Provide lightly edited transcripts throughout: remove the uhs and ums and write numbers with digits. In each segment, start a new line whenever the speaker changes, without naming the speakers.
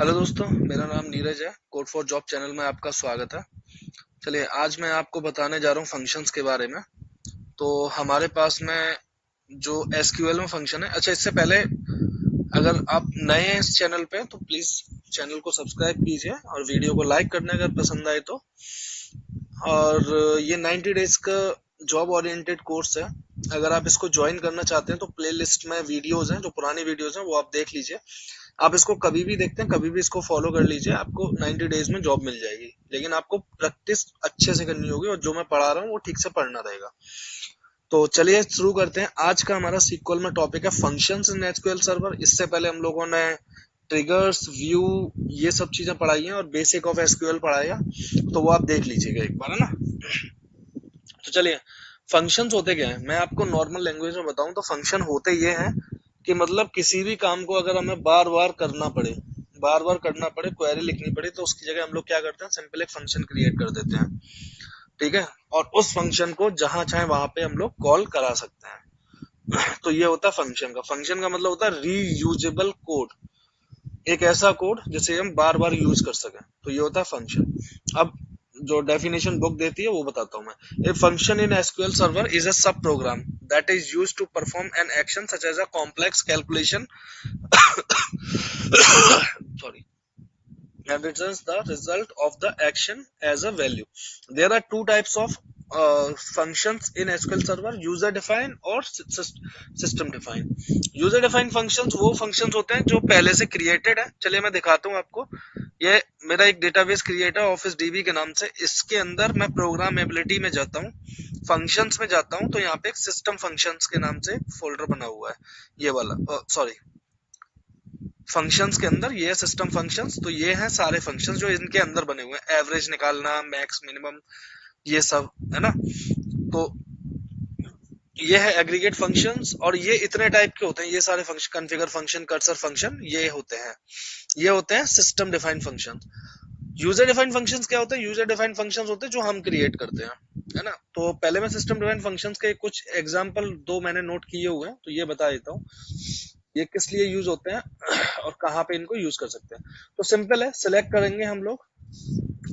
Hello दोस्तों, मेरा नाम नीरज है। कोड फॉर जॉब चैनल में आपका स्वागत है। चलिए, आज मैं आपको बताने जा रहा हूँ फंक्शंस के बारे में। तो हमारे पास में जो एसक्यूएल में फंक्शन है, अच्छा इससे पहले अगर आप नए हैं इस चैनल पे तो प्लीज चैनल को सब्सक्राइब कीजिए और वीडियो को लाइक करना अगर पसंद आए तो। और ये 90 डेज का जॉब ओरिएंटेड कोर्स है। अगर आप इसको ज्वाइन करना चाहते हैं तो प्लेलिस्ट में वीडियोस हैं, जो पुरानी वीडियोस हैं वो आप देख लीजिए। आप इसको कभी भी देखते हैं, कभी भी इसको फॉलो कर लीजिए, आपको 90 डेज में जॉब मिल जाएगी। लेकिन आपको प्रैक्टिस अच्छे से करनी होगी और जो मैं पढ़ा रहा हूँ वो ठीक से पढ़ना रहेगा। तो चलिए शुरू करते हैं। आज का हमारा सीक्वल में टॉपिक है फंक्शंस इन एसक्यूएल सर्वर। इससे पहले हम लोगों ने ट्रिगर्स, व्यू, ये सब चीजें पढ़ाई हैं और बेसिक ऑफ एसक्यूएल पढ़ाया, तो वो आप देख लीजिएगा एक बार, है ना। तो चलिए, फंक्शंस होते क्या है, मैं आपको नॉर्मल लैंग्वेज में बताऊं तो फंक्शन होते ये हैं कि मतलब किसी भी काम को अगर हमें बार बार करना पड़े, बार बार करना पड़े, क्वेरी लिखनी पड़े, तो उसकी जगह हम लोग क्या करते हैं, सिंपल एक फंक्शन क्रिएट कर देते हैं। ठीक है। और उस फंक्शन को जहां चाहे वहां पे हम लोग कॉल करा सकते हैं। तो ये होता है फंक्शन का। फंक्शन का मतलब होता है रीयूजेबल कोड, एक ऐसा कोड जिसे हम बार बार यूज कर सकें, तो ये होता है फंक्शन। अब जो डेफिनेशन बुक देती है वो बताता हूं मैं। A function in SQL server is a sub program that is used to perform an action such as a complex calculation sorry, and returns the result of the action as a value. There are two types of functions in SQL Server: user defined और system defined. User defined functions वो functions होते हैं जो पहले से created है। चलिए मैं दिखाता हूँ आपको। ये मेरा एक डेटाबेस क्रिएट है ऑफिस डीबी के नाम से। इसके अंदर मैं प्रोग्रामेबिलिटी में जाता हूँ, फंक्शंस में जाता हूँ, तो यहाँ पे एक सिस्टम फंक्शंस के नाम से फोल्डर बना हुआ है, ये वाला। सॉरी, फंक्शंस के अंदर ये सिस्टम फंक्शंस, तो ये हैं सारे फंक्शंस जो इनके अंदर बने हुए हैं। एवरेज निकालना, मैक्स, मिनिमम, ये सब है ना। तो ये है एग्रीगेट फंक्शंस और ये इतने टाइप के होते हैं। ये सारे function, configure function, cursor function, ये होते हैं। ये होते हैं system defined function. User defined functions क्या होते हैं? यूजर डिफाइंड फंक्शंस होते हैं जो हम क्रिएट करते हैं, है ना। तो पहले मैं सिस्टम डिफाइंड फंक्शंस के कुछ एग्जांपल दो मैंने नोट किए हुए हैं, तो ये बता देता हूँ ये किस लिए यूज होते हैं और कहाँ पे इनको यूज कर सकते हैं। तो सिंपल है, सिलेक्ट करेंगे हम लोग।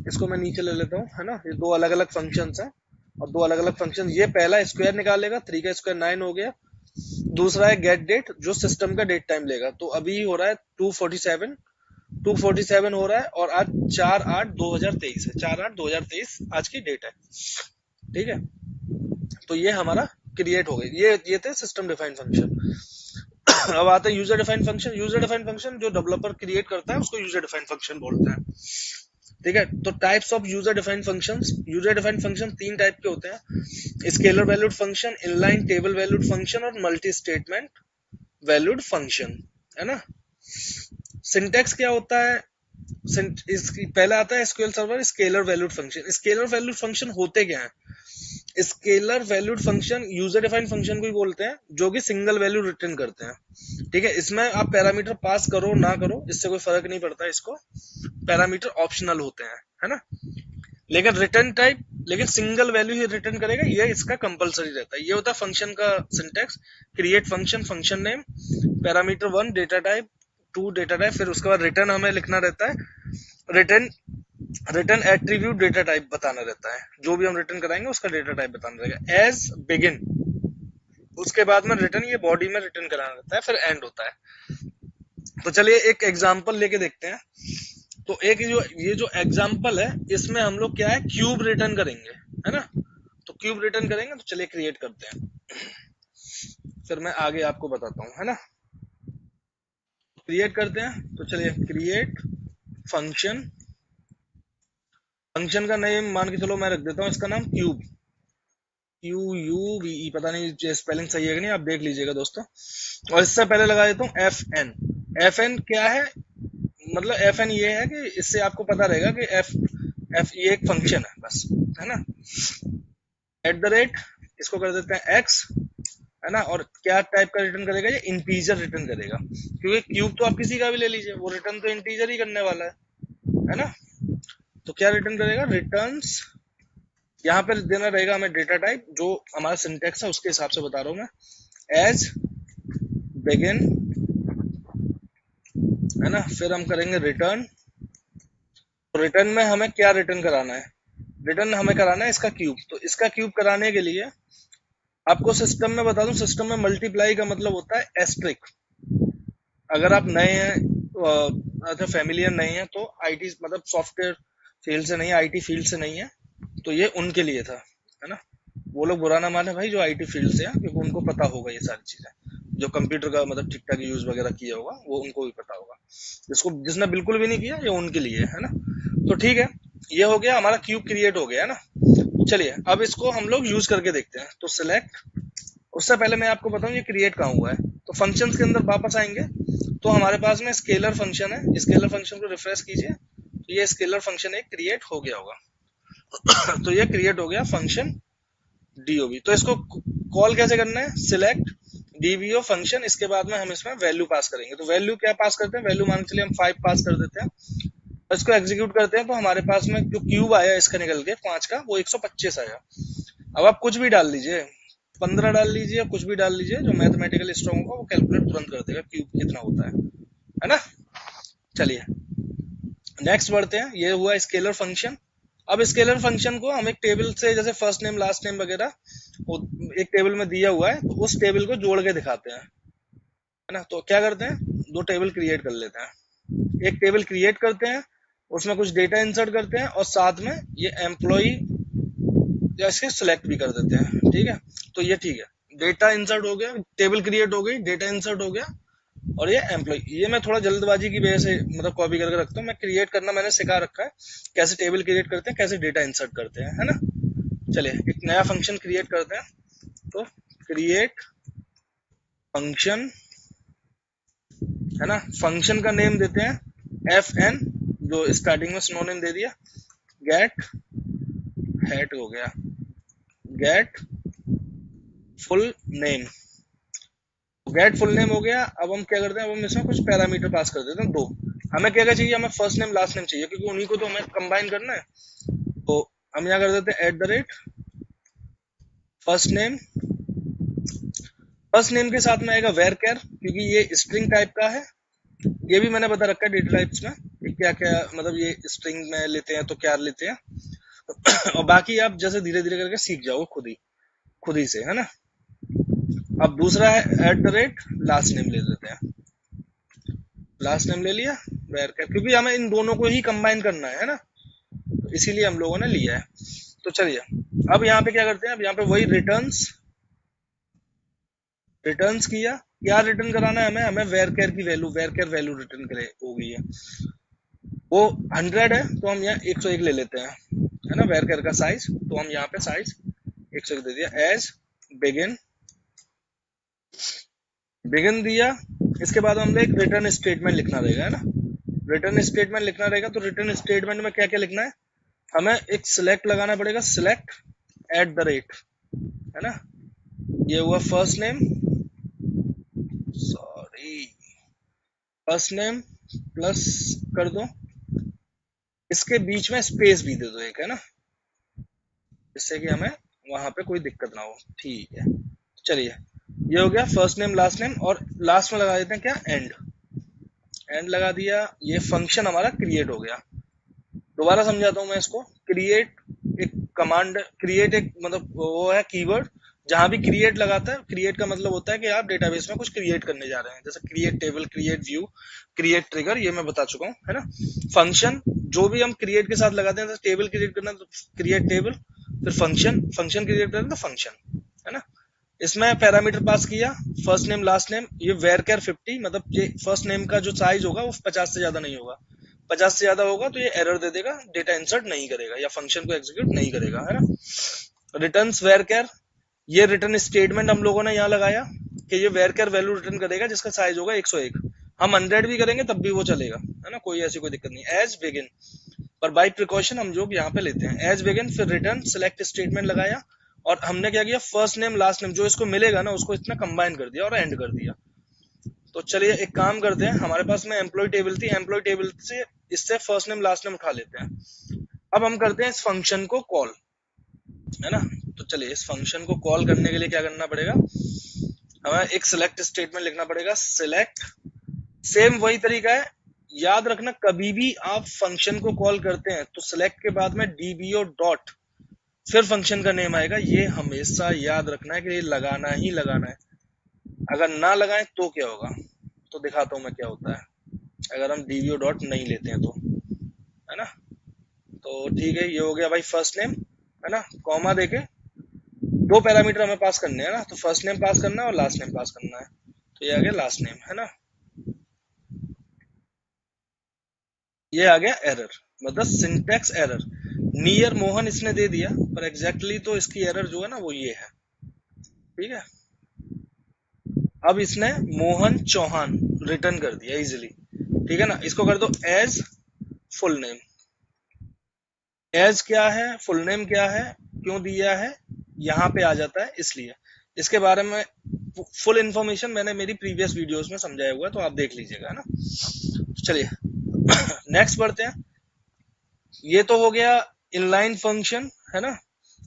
इसको मैं नीचे ले लेता हूँ, है ना। ये दो अलग अलग फंक्शंस हैं और दो अलग अलग फंक्शन। ये पहला स्क्वायर निकालेगा, 3 का स्क्वायर 9 हो गया। दूसरा है गेट डेट, जो सिस्टम का डेट टाइम लेगा। तो अभी हो रहा है 247 हो रहा है और आज 4/8/2023 है। 4/8/2023 आज की डेट है। ठीक है। तो ये हमारा क्रिएट हो गई। ये थे सिस्टम डिफाइंड फंक्शन। अब आता है user defined function. User defined function जो डेवलपर क्रिएट करता है उसको यूजर डिफाइंड फंक्शन बोलते हैं। ठीक है। तो types of user defined functions. User defined function 3 type के होते हैं: scalar valued function, inline table valued function और मल्टी स्टेटमेंट वैल्यूड फंक्शन, है ना। सिंटेक्स क्या होता है? पहला आता है SQL server scalar valued function. Scalar valued function होते क्या है? Scalar valued function user defined function को ही बोलते हैं, जो कि सिंगल वैल्यू रिटर्न करते हैं। ठीक है। इसमें आप पैरामीटर पास करो ना करो, इससे कोई फर्क नहीं पड़ता। इसको पैरामीटर ऑप्शनल होते हैं, है ना। लेकिन रिटर्न टाइप, लेकिन सिंगल वैल्यू ही रिटर्न करेगा, ये इसका कंपलसरी रहता है। ये होता है फंक्शन का syntax. Create function, function name, parameter 1 data type, 2 data type, फिर उसके बाद रिटर्न हमें लिखना रहता है। Return return attribute data type बताना रहता है। जो भी हम रिटर्न कराएंगे उसका डेटा टाइप बताना रहेगा। एज बिगिन, उसके बाद में रिटर्न, ये बॉडी में रिटर्न कराना रहता है, फिर एंड होता है। तो चलिए एक एग्जांपल लेके देखते हैं। तो एक ये जो एग्जांपल है, इसमें हम लोग क्या है, क्यूब रिटर्न करेंगे, है ना। तो क्यूब रिटर्न करेंगे, तो चलिए क्रिएट करते हैं, फिर मैं आगे आपको बताता हूँ, है ना। क्रिएट करते हैं, तो चलिए क्रिएट फंक्शन। फंक्शन का नेम मान के चलो मैं रख देता हूँ, इसका नाम क्यूब, QUBE, पता नहीं स्पेलिंग सही है कि नहीं, आप देख लीजिएगा दोस्तों। और इससे पहले लगा देता हूँ FN। FN क्या है? मतलब FN ये है कि इससे आपको पता रहेगा कि F ये एक फंक्शन है बस, है ना। @ इसको कर देते हैं X, है ना। और क्या टाइप का रिटर्न करेगा? ये इंटीजर रिटर्न करेगा, क्योंकि क्यूब तो आप किसी का भी ले लीजिए, वो रिटर्न तो इंटीजर ही करने वाला है ना। तो क्या रिटर्न करेगा? रिटर्न्स, यहाँ पे देना रहेगा हमें डेटा टाइप, जो हमारा सिंटेक्स है उसके हिसाब से बता रहा हूँ मैं। एज बिगिन, है ना। फिर हम करेंगे रिटर्न। तो रिटर्न में हमें क्या रिटर्न कराना है? रिटर्न हमें कराना है इसका क्यूब। तो इसका क्यूब कराने के लिए आपको सिस्टम में बता दूं, सिस्टम में मल्टीप्लाई का मतलब होता है एस्ट्रिक। अगर आप नए हैं, अच्छा फैमिलियर नहीं है, तो आईटी मतलब सॉफ्टवेयर फील्ड से नहीं है, आईटी फील्ड से नहीं है, तो ये उनके लिए था, है ना। वो लोग बुरा ना माने भाई जो आईटी फील्ड से है, क्योंकि उनको पता होगा ये सारी चीजें। जो कंप्यूटर का मतलब ठीक ठाक यूज वगैरह किया होगा वो उनको भी पता होगा। जिसको जिसने बिल्कुल भी नहीं किया ये उनके लिए है ना। तो ठीक है, ये हो गया हमारा क्यूब क्रिएट हो गया है ना। चलिए अब इसको हम लोग यूज करके देखते हैं। तो सिलेक्ट, उससे पहले मैं आपको बताऊं ये क्रिएट कहाँ हुआ है। तो फंक्शंस के अंदर वापस आएंगे, तो हमारे पास में स्केलर फंक्शन है। स्केलर फंक्शन को रिफ्रेश कीजिए, तो ये स्केलर फंक्शन एक क्रिएट हो गया होगा। तो ये क्रिएट हो गया फंक्शन डीओबी। तो इसको कॉल कैसे करना है? सिलेक्ट डीबीओ फंक्शन, इसके बाद में हम इसमें वैल्यू पास करेंगे। तो वैल्यू क्या पास करते हैं? वैल्यू मान के चलिए हम 5 पास कर देते हैं। इसको एग्जीक्यूट करते हैं, तो हमारे पास में जो क्यूब आया इसका निकल के 5 का, वो 125 आया। अब आप कुछ भी डाल लीजिए, 15 डाल लीजिए, कुछ भी डाल लीजिए, जो मैथमेटिकल स्ट्रॉन्ग होगा वो कैलकुलेट तुरंत कर देगा क्यूब कितना होता है ना। चलिए नेक्स्ट बढ़ते हैं। ये हुआ स्केलर फंक्शन। अब स्केलर फंक्शन को हम एक टेबल से, जैसे फर्स्ट नेम लास्ट नेम वगैरह एक टेबल में दिया हुआ है, तो उस टेबल को जोड़ के दिखाते हैं, है ना। तो क्या करते हैं, दो टेबल क्रिएट कर लेते हैं। एक टेबल क्रिएट करते हैं, उसमें कुछ डेटा इंसर्ट करते हैं, और साथ में ये एम्प्लॉय या इसके सिलेक्ट भी कर देते हैं। ठीक है, तो ये ठीक है, डेटा इंसर्ट हो गया, टेबल क्रिएट हो गई, डेटा इंसर्ट हो गया, और ये एम्प्लॉय। ये मैं थोड़ा जल्दबाजी की वजह से मतलब कॉपी करके रखता हूँ। मैं क्रिएट करना मैंने सिखा रखा है, कैसे टेबल क्रिएट करते हैं, कैसे डेटा इंसर्ट करते हैं, है ना। चलिए एक नया फंक्शन क्रिएट करते हैं। तो क्रिएट फंक्शन, है ना। फंक्शन का नेम देते हैं एफ एन, जो स्टार्टिंग में स्नो नेम दे दिया। गेट हेट हो गया, get full name, get full name हो गया। अब हम क्या करते हैं, अब हम इसमें कुछ पैरामीटर पास कर देते हैं दो। हमें क्या क्या चाहिए? हमें फर्स्ट नेम लास्ट नेम चाहिए, क्योंकि उन्हीं को तो हमें कंबाइन करना है। तो हम यहाँ कर देते हैं at the rate first name. First name के साथ में आएगा वेर कैर, क्योंकि ये स्ट्रिंग टाइप का है। ये भी मैंने बता रखा है डेटा टाइप्स में, क्या क्या मतलब ये स्ट्रिंग में लेते हैं तो क्या लेते हैं। और बाकी आप जैसे धीरे धीरे करके सीख जाओ खुद ही से, है ना। अब दूसरा है at the rate last name ले लेते हैं। लास्ट नेम ले लिया वेर कैर, क्योंकि हमें इन दोनों को ही कंबाइन करना है ना, तो इसीलिए हम लोगों ने लिया है। तो चलिए अब यहाँ पे क्या करते हैं, अब यहाँ पे वही रिटर्न्स किया। क्या रिटर्न कराना है हमें? हमें वेर कैर की value, varchar value return करे हो गई है। वो 100 है, तो हम यहाँ 101 ले लेते हैं, है ना। वेर कैर का साइज, तो हम यहाँ पे साइज 101 दे दिया। एज बिगिन, बिगिन दिया। इसके बाद हमने एक रिटर्न स्टेटमेंट लिखना रहेगा, है ना। रिटर्न स्टेटमेंट लिखना रहेगा, तो रिटर्न स्टेटमेंट में क्या क्या लिखना है? हमें एक सिलेक्ट लगाना पड़ेगा, सिलेक्ट एट द रेट, है ना। ये हुआ first name, sorry first name plus कर दो, इसके बीच में स्पेस भी दे दो एक, है ना, जिससे कि हमें वहां पे कोई दिक्कत ना हो। ठीक है, चलिए ये हो गया फर्स्ट नेम लास्ट नेम, और लास्ट में लगा देते हैं क्या? एंड। एंड लगा दिया, ये फंक्शन हमारा क्रिएट हो गया। दोबारा समझाता हूँ मैं इसको। क्रिएट एक कमांड, क्रिएट एक मतलब वो है कीवर्ड, जहां भी क्रिएट लगाता है, क्रिएट का मतलब होता है कि आप डेटाबेस में कुछ क्रिएट करने जा रहे हैं, जैसे create table, create view, create trigger, ये मैं बता चुका हूँ, है ना। फंक्शन जो भी हम क्रिएट के साथ लगाते हैं, जैसे टेबल क्रिएट करना तो क्रिएट टेबल, फिर फंक्शन क्रिएट करना तो फंक्शन, है ना। इसमें पैरामीटर पास किया, फर्स्ट नेम लास्ट नेम। ये वेर केयर 50, मतलब ये फर्स्ट नेम का जो साइज होगा वो 50 से ज्यादा नहीं होगा। 50 से ज्यादा होगा तो ये एरर दे देगा, डेटा इंसर्ट नहीं करेगा या फंक्शन को एग्जीक्यूट नहीं करेगा, है ना। रिटर्न्स वेर केयर, ये रिटर्न स्टेटमेंट हम लोगों ने यहाँ लगाया कि ये वेर केयर वैल्यू रिटर्न करेगा जिसका साइज होगा 101। हम 100 भी करेंगे तब भी वो चलेगा, है ना, कोई ऐसी कोई दिक्कत नहीं। एज बिगिन, पर बाई प्रिकॉशन हम जो यहाँ पे लेते हैं एज बिगिन, फिर रिटर्न सिलेक्ट स्टेटमेंट लगाया, और हमने क्या किया, फर्स्ट नेम लास्ट नेम जो इसको मिलेगा ना उसको इतना कंबाइन कर दिया और एंड कर दिया। तो चलिए एक काम करते हैं, हमारे पास में एम्प्लॉय टेबल थी, एम्प्लॉय टेबल से इससे फर्स्ट नेम लास्ट नेम उठा लेते हैं। अब हम करते हैं इस फंक्शन को कॉल, है ना। तो चलिए इस फंक्शन को कॉल करने के लिए क्या करना पड़ेगा, हमें एक सिलेक्ट स्टेटमेंट लिखना पड़ेगा। सिलेक्ट, सेम वही तरीका है, याद रखना, कभी भी आप फंक्शन को कॉल करते हैं तो सिलेक्ट के बाद में डीबीओ डॉट फिर फंक्शन का नेम आएगा। ये हमेशा याद रखना है कि ये लगाना ही लगाना है। अगर ना लगाएं तो क्या होगा, तो दिखाता हूं मैं क्या होता है अगर हम डीबीओ डॉट नहीं लेते हैं तो, है ना। तो ठीक है, ये हो गया भाई फर्स्ट नेम, है ना। कॉमा देके दो पैरामीटर हमें पास करने हैं ना, तो फर्स्ट नेम पास करना है और लास्ट नेम पास करना है। तो ये आ गया लास्ट नेम, है ना। ये आ गया एरर, मतलब सिंटैक्स एरर। नियर मोहन इसने दे दिया, पर एग्जैक्टली तो इसकी एरर जो है ना वो ये है, ठीक है। अब इसने मोहन चौहान रिटर्न कर दिया इजिली, ठीक है ना। इसको कर दो एज फुल नेम। एज क्या है, फुल नेम क्या है, क्यों दिया है, यहाँ पे आ जाता है इसलिए। इसके बारे में फुल इंफॉर्मेशन मैंने मेरी प्रीवियस वीडियोस में समझाया हुआ है, तो आप देख लीजिएगा, है ना। चलिए नेक्स्ट बढ़ते हैं। ये तो हो गया इनलाइन फंक्शन, है ना।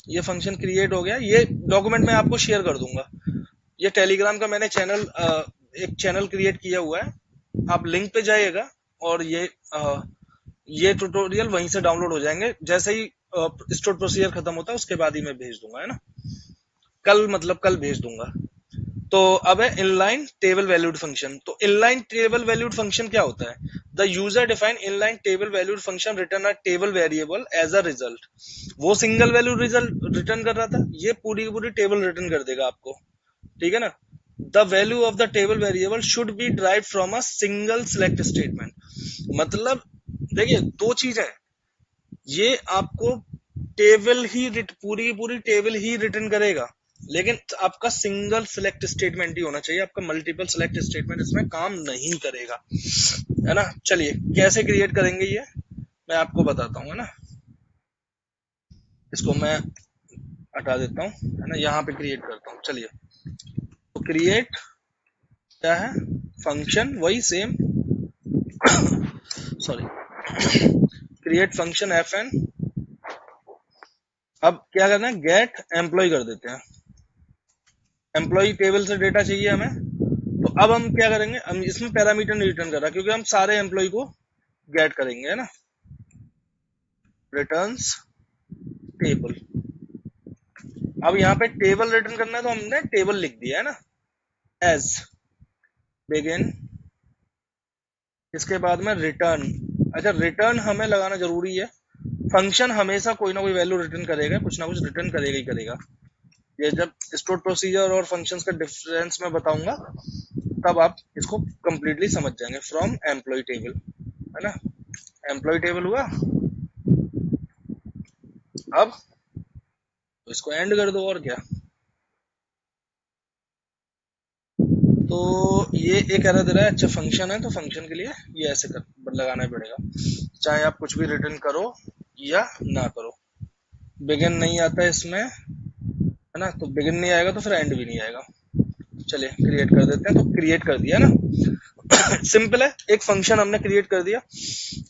ये फंक्शन क्रिएट हो गया, ये डॉक्यूमेंट मैं आपको शेयर कर दूंगा। ये टेलीग्राम का मैंने चैनल एक चैनल क्रिएट किया हुआ है, आप लिंक पे जाइएगा और ये ट्यूटोरियल वहीं से डाउनलोड हो जाएंगे। जैसे ही स्टोर प्रोसीजर खत्म होता है उसके बाद ही मैं भेज दूंगा, है ना। कल, मतलब कल भेज दूंगा। तो अब है इनलाइन टेबल वैल्यूड फंक्शन। तो इनलाइन टेबल वैल्यूड फंक्शन क्या होता है? The user define inline table valued function return a table variable as a result. वो सिंगल वैल्यू रिजल्ट रिटर्न कर रहा था, ये पूरी की पूरी टेबल रिटर्न कर देगा आपको, ठीक है ना। The value of the table variable should be drive from a single select statement. मतलब देखिए दो चीजें, ये आपको टेबल ही पूरी की पूरी टेबल ही रिटर्न करेगा, लेकिन आपका सिंगल सिलेक्ट स्टेटमेंट ही होना चाहिए, आपका मल्टीपल सिलेक्ट स्टेटमेंट इसमें काम नहीं करेगा, है ना। चलिए कैसे क्रिएट करेंगे ये मैं आपको बताता हूँ, है ना। इसको मैं हटा देता हूँ, है ना, यहाँ पे क्रिएट करता हूँ। चलिए, तो क्रिएट क्या है, फंक्शन, वही same, sorry, create function F N. अब क्या करना है, गेट एम्प्लॉय कर देते हैं। एम्प्लॉय टेबल से डेटा चाहिए हमें, तो अब हम क्या करेंगे, हम इसमें पैरामीटर नहीं रिटर्न कर रहा क्योंकि हम सारे एम्प्लॉय को गेट करेंगे, है ना। Returns table. अब यहाँ पे टेबल रिटर्न करना है तो हमने टेबल लिख दिया, है ना, एज बिगिन। इसके बाद में रिटर्न। अच्छा, रिटर्न हमें लगाना जरूरी है। फंक्शन हमेशा कोई ना कोई वैल्यू रिटर्न करेगा, कुछ ना कुछ रिटर्न करेगा ही करेगा। ये जब स्टोर प्रोसीजर और फंक्शंस का डिफरेंस मैं बताऊंगा तब आप इसको कंप्लीटली समझ जाएंगे। फ्रॉम एम्प्लॉय टेबल, है ना, एम्प्लॉय टेबल हुआ। अब इसको एंड कर दो, और क्या। तो ये एक एरर दे रहा है। अच्छा, फंक्शन है तो फंक्शन के लिए ये ऐसे कर लगाना ही पड़ेगा, चाहे आप कुछ भी रिटर्न करो या ना करो। बिगिन नहीं आता है इसमें, है ना, तो बिगिन नहीं आएगा तो फिर एंड भी नहीं आएगा। चलिए क्रिएट कर देते हैं। तो क्रिएट कर दिया ना सिंपल है, एक फंक्शन हमने क्रिएट कर दिया।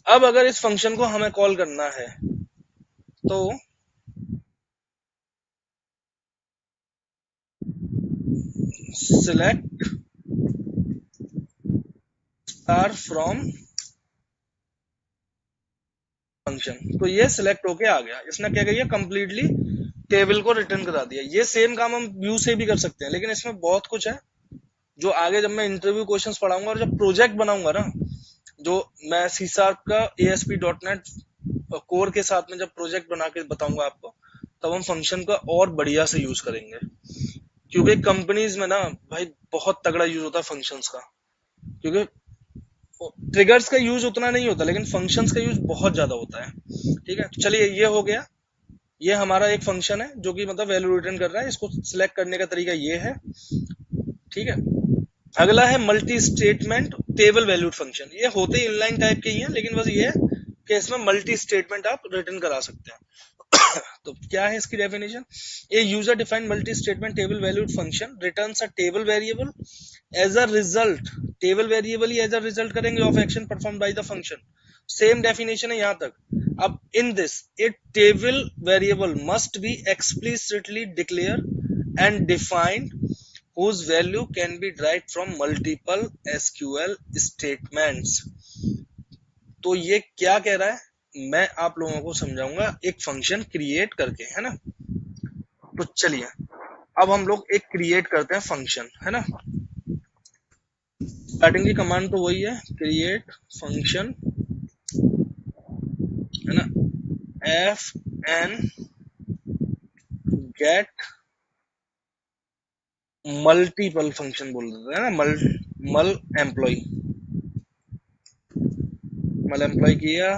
अब अगर इस फंक्शन को हमें कॉल करना है तो सिलेक्ट स्टार फ्रॉम फंक्शन। तो ये सिलेक्ट होके आ गया, इसने क्या किया, कंप्लीटली टेबल को रिटर्न करा दिया। ये सेम काम हम व्यू से भी कर सकते हैं, लेकिन इसमें बहुत कुछ है जो आगे जब मैं इंटरव्यू क्वेश्चंस पढ़ाऊंगा और जब प्रोजेक्ट बनाऊंगा ना, जो मैं सी शार्प का ASP.NET कोर के साथ में जब प्रोजेक्ट बना के बताऊंगा आपको, तब हम फंक्शन का और बढ़िया से यूज करेंगे। क्योंकि कंपनीज में ना भाई बहुत तगड़ा यूज होता है फंक्शंस का, क्योंकि ट्रिगर्स का यूज उतना नहीं होता लेकिन फंक्शंस का यूज बहुत ज्यादा होता है, ठीक है। तो चलिए, ये हो गया। ये हमारा एक फंक्शन है जो कि मतलब वैल्यू रिटर्न कर रहा है। इसको सिलेक्ट करने का तरीका ये है, ठीक है। अगला है multi statement table valued function. ये होते ही इनलाइन टाइप के ही हैं, लेकिन बस ये है कि इसमें मल्टी स्टेटमेंट आप रिटर्न करा सकते हैं तो क्या है इसकी definition? A user defined multi statement table valued function returns a table variable as a result. Table variable ही एज अ रिजल्ट करेंगे of action perform by the function. Same definition है यहां तक। अब in this a table variable must be explicitly declare and defined whose value can be derived from multiple SQL statements। तो ये क्या कह रहा है मैं आप लोगों को समझाऊंगा एक फंक्शन क्रिएट करके, है ना। तो चलिए अब हम लोग एक क्रिएट करते हैं फंक्शन, है ना। स्टार्टिंग की कमांड तो वही है, क्रिएट फंक्शन, है ना। F N get multiple function बोल देते हैं ना, मल एम्प्लॉय, मल एम्प्लॉय किया।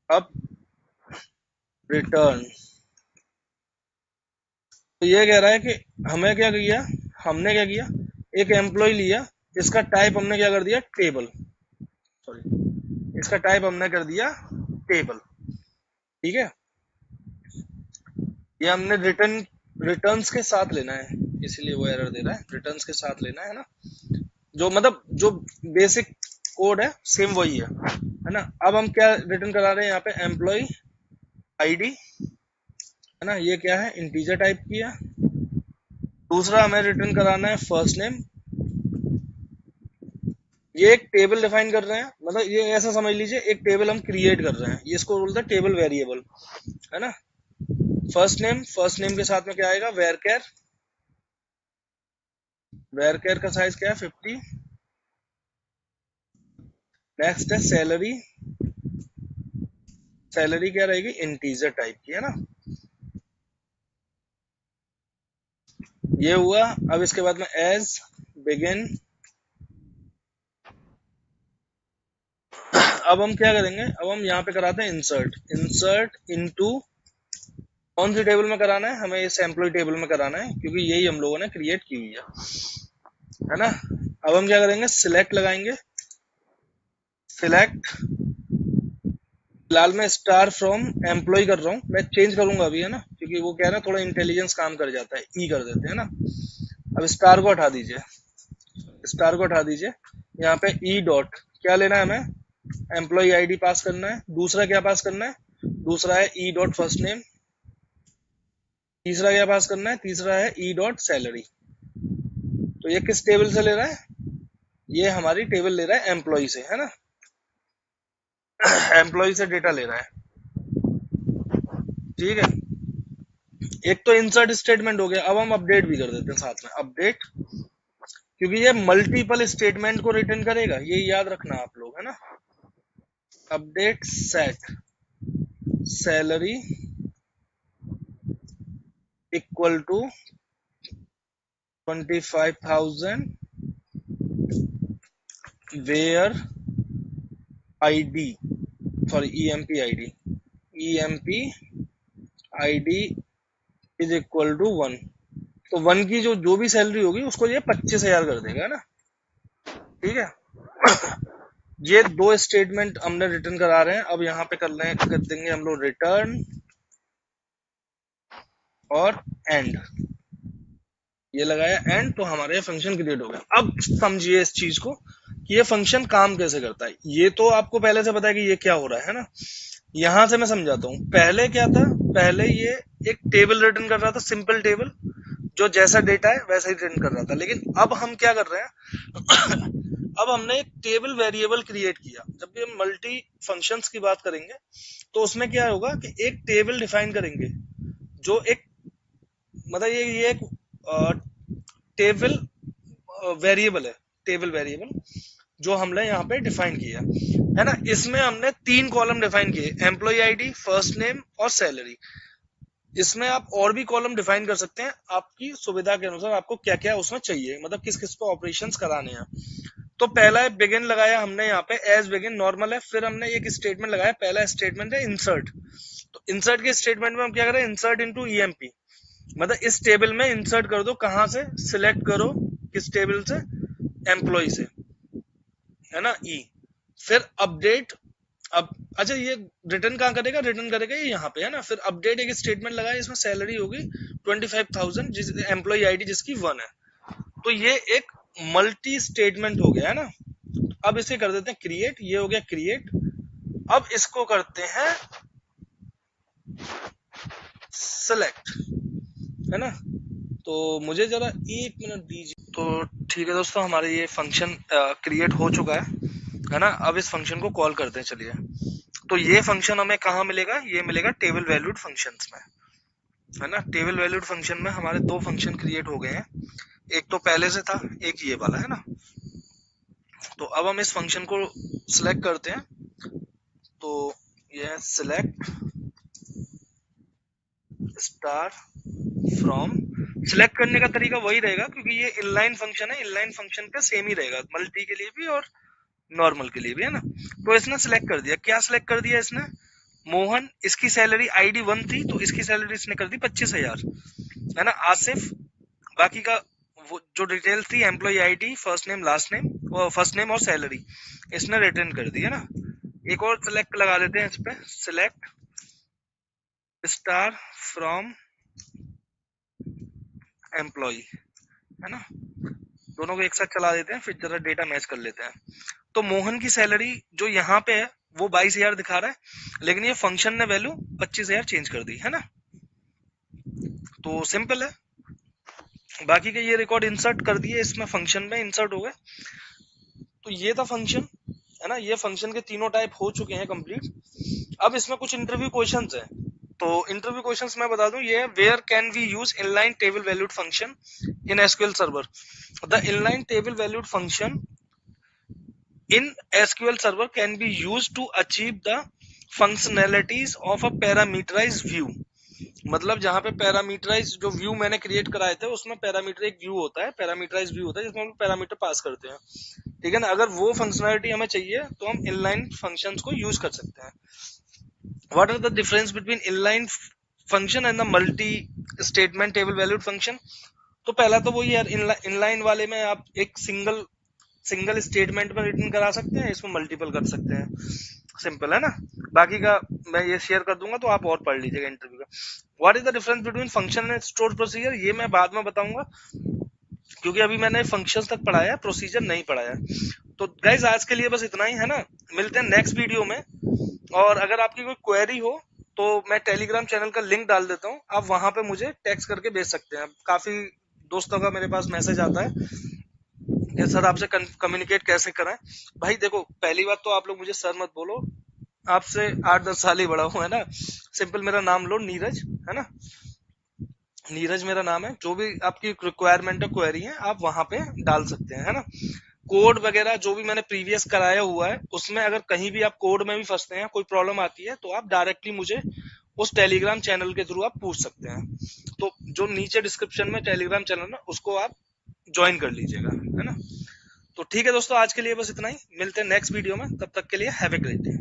अब रिटर्न, तो ये कह रहा है कि हमें क्या किया, हमने क्या किया, एक एम्प्लॉय लिया, इसका टाइप हमने क्या कर दिया, टेबल, सॉरी इसका टाइप हमने कर दिया टेबल, ठीक है। ये हमने रिटर्न्स के साथ लेना है, इसीलिए वो एरर दे रहा है, रिटर्न्स के साथ लेना है ना। जो मतलब जो बेसिक कोड है सेम वही है ना। अब हम क्या रिटर्न करा रहे हैं यहाँ पे, एम्प्लॉय आईडी, है ना। ये क्या है, इंटीजर टाइप किया। दूसरा हमें रिटर्न कराना है फर्स्ट नेम। ये एक टेबल डिफाइन कर रहे हैं, मतलब ये ऐसा समझ लीजिए एक टेबल हम क्रिएट कर रहे हैं, ये इसको बोलते हैं टेबल वेरिएबल, है ना। फर्स्ट नेम के साथ में क्या आएगा, वेरकेर, वेरकेर का साइज क्या है 50। नेक्स्ट है सैलरी, सैलरी क्या रहेगी, इंटीजर टाइप की, है ना। ये हुआ। अब इसके बाद में एज बिगिन, अब हम क्या करेंगे, अब हम यहाँ पे कराते हैं इंसर्ट, इंसर्ट इनटू, कौन सी टेबल में कराना है, हमें इस एम्प्लॉय टेबल में कराना है क्योंकि यही हम लोगों ने क्रिएट की हुई है ना। अब हम क्या करेंगे, सिलेक्ट लगाएंगे, सिलेक्ट, फिलहाल मैं स्टार फ्रॉम एम्प्लॉय कर रहा हूँ, मैं चेंज करूंगा अभी, है ना, क्योंकि वो क्या है ना थोड़ा इंटेलिजेंस काम कर जाता है, ई कर देते हैं ना। अब स्टार को हटा दीजिए, स्टार को हटा दीजिए, यहाँ पे ई डॉट क्या लेना है हमें, एम्प्लॉय आईडी पास करना है। दूसरा क्या पास करना है, दूसरा है ई डॉट फर्स्ट नेम। तीसरा क्या पास करना है, तीसरा है ई डॉट सैलरी। तो ये किस टेबल से ले रहा है, ये हमारी टेबल ले रहा है एम्प्लॉय से, है ना। एम्प्लॉय से डेटा ले रहा है, ठीक है। एक तो इंसर्ट स्टेटमेंट हो गया, अब हम अपडेट भी कर देते हैं साथ में, अपडेट, क्योंकि ये मल्टीपल स्टेटमेंट को रिटर्न करेगा, ये याद रखना आप लोग, है ना। Update set salary equal to 25,000 where ID, sorry EMP ID, EMP ID is equal to 1। तो 1 की जो जो भी सैलरी होगी उसको ये 25,000 कर देगा ना, ठीक है। ये दो स्टेटमेंट हमने रिटर्न करा रहे हैं। अब यहाँ पे कर देंगे हम लोग रिटर्न और एंड, ये लगाया एंड, तो हमारा ये फंक्शन क्रिएट हो गया। अब समझिए इस चीज को कि ये फंक्शन काम कैसे करता है। ये तो आपको पहले से पता है कि ये क्या हो रहा है ना। यहां से मैं समझाता हूँ, पहले क्या था, पहले ये एक टेबल रिटर्न कर रहा था, सिंपल टेबल, जो जैसा डेटा है वैसा ही रिटर्न कर रहा था। लेकिन अब हम क्या कर रहे हैं अब हमने एक टेबल वेरिएबल क्रिएट किया। जब भी हम मल्टी फंक्शंस की बात करेंगे तो उसमें क्या होगा कि एक टेबल डिफाइन करेंगे, जो एक मतलब ये एक टेबल वेरिएबल है, टेबल वेरिएबल जो हमने यहाँ पे डिफाइन किया, है ना। इसमें हमने 3 कॉलम डिफाइन किए, एम्प्लॉय आईडी, फर्स्ट नेम और सैलरी। इसमें आप और भी कॉलम डिफाइन कर सकते हैं आपकी सुविधा के अनुसार, आपको क्या क्या उसमें चाहिए, मतलब किस किस को ऑपरेशंस कराने हैं। तो पहला है बिगिन लगाया हमने यहाँ पे, एज बिगिन नॉर्मल है। फिर हमने एक स्टेटमेंट लगाया, पहला स्टेटमेंट है इंसर्ट। तो इंसर्ट के स्टेटमेंट में हम क्या करें, इंसर्ट इनटू ईएमपी, मतलब इस टेबल में इंसर्ट कर दो, कहां से, सिलेक्ट करो, किस टेबल से, एम्प्लॉय से, है ना, ई। फिर अपडेट, अब अच्छा ये रिटर्न कहाँ करेगा, रिटर्न करेगा ये यहाँ पे, है ना। फिर अपडेट एक स्टेटमेंट लगाया, इसमें सैलरी होगी 25,000, जिस एम्प्लॉय आईडी जिसकी 1 है। तो ये एक मल्टी स्टेटमेंट हो गया, है ना। अब इसे कर देते हैं क्रिएट, ये हो गया क्रिएट। अब इसको करते हैं सेलेक्ट, है ना। तो मुझे जरा 1 मिनट दीजिए। तो ठीक है दोस्तों, हमारे ये फंक्शन क्रिएट हो चुका है है ना। अब इस फंक्शन को कॉल करते हैं, चलिए। तो ये फंक्शन हमें कहाँ मिलेगा, ये मिलेगा टेबल वैल्यूड फंक्शंस में, है ना। टेबल वैल्यूड फंक्शन में हमारे दो फंक्शन क्रिएट हो गए हैं, एक तो पहले से था, एक ये वाला, है ना। तो अब हम इस फंक्शन को सिलेक्ट करते हैं, तो ये है सिलेक्ट स्टार फ्रॉम। सिलेक्ट करने का तरीका वही रहेगा, क्योंकि ये इनलाइन फंक्शन है, इनलाइन फंक्शन पे सेम ही रहेगा, मल्टी के लिए भी और नॉर्मल के लिए भी, है ना। तो इसने सिलेक्ट कर दिया, क्या सिलेक्ट कर दिया इसने, मोहन, इसकी सैलरी ID 1 थी, तो इसकी सैलरी इसने कर दी 25,000, है ना। आसिफ, बाकी का वो जो डिटेल थी, employee ID, first name last name, first name और सैलरी, इसने रिटर्न कर दी, है ना। एक और सिलेक्ट लगा देते हैं इस पे, सिलेक्ट स्टार फ्रॉम एम्प्लॉय, है ना। दोनों को एक साथ चला देते हैं, फिर जरा डेटा मैच कर लेते हैं। तो मोहन की सैलरी जो यहाँ पे है वो 22,000 दिखा रहा है, लेकिन ये फंक्शन ने वैल्यू 25,000 चेंज कर दी, है ना। तो सिंपल है। बाकी के ये रिकॉर्ड इंसर्ट कर दिए, इसमें फंक्शन में इंसर्ट हो गए। तो ये था फंक्शन, है ना। ये फंक्शन के तीनों टाइप हो चुके हैं कंप्लीट। अब इसमें कुछ इंटरव्यू क्वेश्चंस हैं। तो इंटरव्यू क्वेश्चंस मैं बता दूं, ये है, where can we use inline table valued function in SQL server. The inline table valued function in SQL server can be used to achieve the functionalities of a parameterized view। मतलब जहां पे parameterise जो view मैंने create कराए थे, उसमें parameter एक view होता है, पैरामीटराइज व्यू होता है, जिसमें हम पैरामीटर पास करते हैं, ठीक है ना। अगर वो फंक्शनलिटी हमें चाहिए तो हम इनलाइन फंक्शंस को यूज कर सकते हैं। What are the difference between inline function and the multi statement table valued function. तो पहला तो वही यार, इनलाइन वाले में आप एक सिंगल स्टेटमेंट में रिटर्न करा सकते हैं, इसमें मल्टीपल कर सकते हैं, सिंपल है ना। बाकी का मैं ये शेयर कर दूंगा, तो आप और पढ़ लीजिएगा इंटरव्यू का। What is the difference between function and store procedure, ये मैं बाद में बताऊंगा, क्योंकि अभी मैंने फंक्शंस तक पढ़ाया है, प्रोसीजर नहीं पढ़ाया। तो गाइज आज के लिए बस इतना ही, है ना। मिलते हैं नेक्स्ट वीडियो में। और अगर आपकी कोई क्वेरी हो तो मैं टेलीग्राम चैनल का लिंक डाल देता हूँ, आप वहां पे मुझे टेक्स्ट करके भेज सकते हैं। काफी दोस्तों का मेरे पास मैसेज आता है कि सर आपसे कम्युनिकेट कैसे कराएं। भाई देखो, पहली बात तो आप लोग मुझे सर मत बोलो, आपसे 8-10 साल ही बड़ा हूं, है ना। सिंपल मेरा नाम लो, नीरज, है ना। नीरज मेरा नाम है। जो भी आपकी रिक्वायरमेंट है, क्वेरी है, आप वहां पे डाल सकते हैं, है ना। कोड वगैरह जो भी मैंने प्रीवियस कराया हुआ है, उसमें अगर कहीं भी आप कोड में भी फंसते हैं, कोई प्रॉब्लम आती है, तो आप डायरेक्टली मुझे उस टेलीग्राम चैनल के थ्रू आप पूछ सकते हैं। तो जो नीचे डिस्क्रिप्शन में टेलीग्राम चैनल है, उसको आप ज्वाइन कर लीजिएगा, है ना। तो ठीक है दोस्तों, आज के लिए बस इतना ही। मिलते हैं नेक्स्ट वीडियो में, तब तक के लिए हैव ए ग्रेट डे।